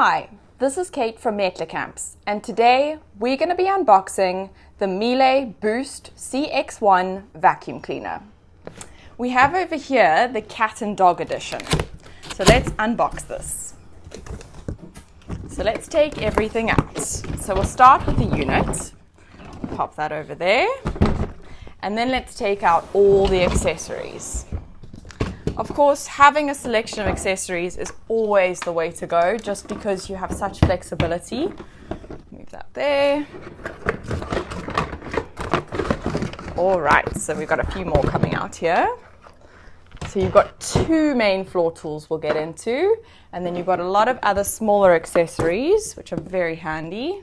Hi, this is Kate from Miele, and today we're going to be unboxing the Miele Boost CX1 vacuum cleaner. We have over here the cat and dog edition. So let's unbox this. So let's take everything out. So we'll start with the unit. Pop that over there. And then let's take out all the accessories. Of course, having a selection of accessories is always the way to go, just because you have such flexibility. Move that there. All right, so we've got a few more coming out here. So you've got two main floor tools we'll get into, and then you've got a lot of other smaller accessories, which are very handy.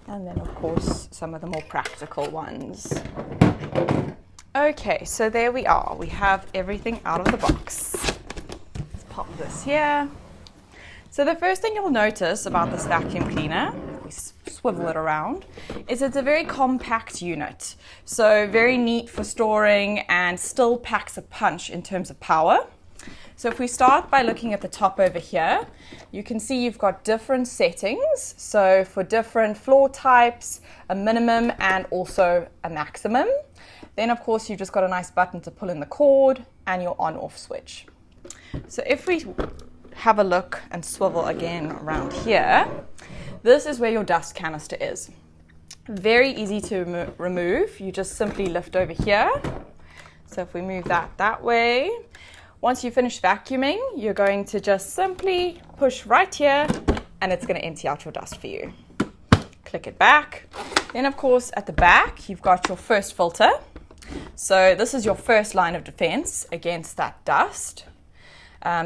And then, of course, some of the more practical ones. Okay, so there we are. We have everything out of the box. Let's pop this here. So the first thing you'll notice about this vacuum cleaner, if we swivel it around, is it's a very compact unit. So very neat for storing and still packs a punch in terms of power. So if we start by looking at the top over here, you can see you've got different settings. So for different floor types, a minimum and also a maximum. Then of course you've just got a nice button to pull in the cord and your on-off switch. So if we have a look and swivel again around here, this is where your dust canister is. Very easy to remove. You just simply lift over here. So if we move that way, once you finish vacuuming, you're going to just simply push right here and it's going to empty out your dust for you. Click it back. Then of course at the back, you've got your first filter. So this is your first line of defense against that dust.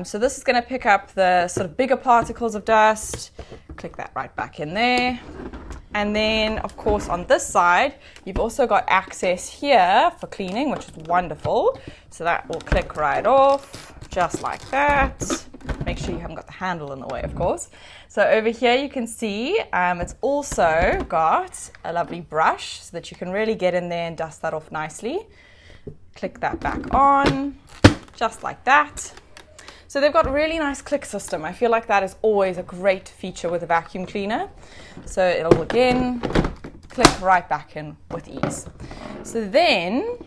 So this is going to pick up the sort of bigger particles of dust. Click that right back in there. And then, of course, on this side, you've also got access here for cleaning, which is wonderful. So that will click right off, just like that. Make sure you haven't got the handle in the way, of course. So over here, you can see it's also got a lovely brush so that you can really get in there and dust that off nicely. Click that back on, just like that. So they've got a really nice click system. I feel like that is always a great feature with a vacuum cleaner. So it'll again click right back in with ease. So then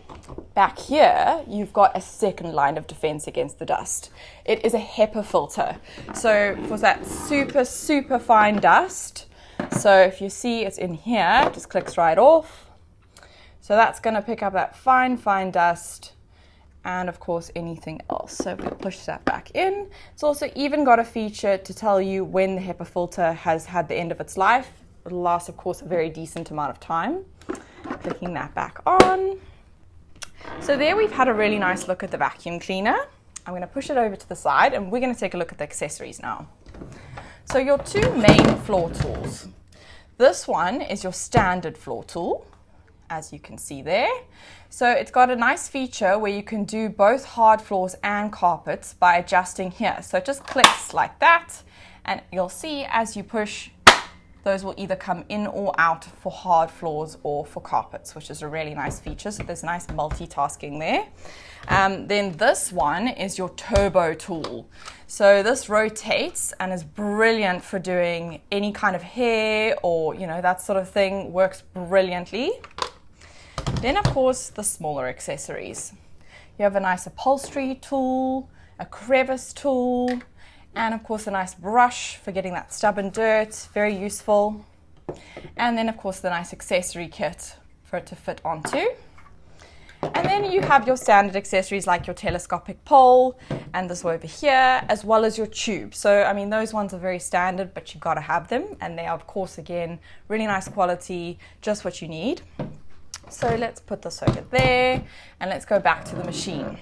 back here, you've got a second line of defense against the dust. It is a HEPA filter. So for that super, super fine dust, so if you see it's in here, it just clicks right off. So that's going to pick up that fine, fine dust. And of course anything else. So if we push that back in, it's also even got a feature to tell you when the HEPA filter has had the end of its life. It'll last, of course, a very decent amount of time. Clicking that back on. So there we've had a really nice look at the vacuum cleaner. I'm going to push it over to the side and we're going to take a look at the accessories now. So your two main floor tools. This one is your standard floor tool, as you can see there. So it's got a nice feature where you can do both hard floors and carpets by adjusting here. So it just clicks like that, and you'll see as you push, those will either come in or out for hard floors or for carpets, which is a really nice feature. So there's nice multitasking there. Then this one is your turbo tool. So this rotates and is brilliant for doing any kind of hair or, that sort of thing. Works brilliantly. Then, of course, the smaller accessories. You have a nice upholstery tool, a crevice tool, and of course a nice brush for getting that stubborn dirt, very useful. And then, of course, the nice accessory kit for it to fit onto. And then you have your standard accessories like your telescopic pole and this over here, as well as your tube. So, those ones are very standard, but you've got to have them. And they are, of course, again, really nice quality, just what you need. So let's put this over there and let's go back to the machine.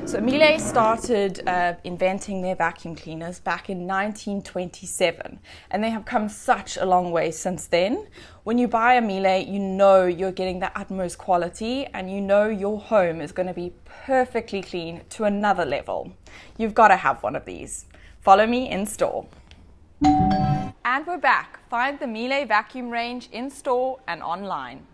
So Miele started inventing their vacuum cleaners back in 1927, and they have come such a long way since then. When you buy a Miele, you know you're getting the utmost quality and you know your home is going to be perfectly clean to another level. You've got to have one of these. Follow me in store. And we're back. Find the Miele vacuum range in store and online.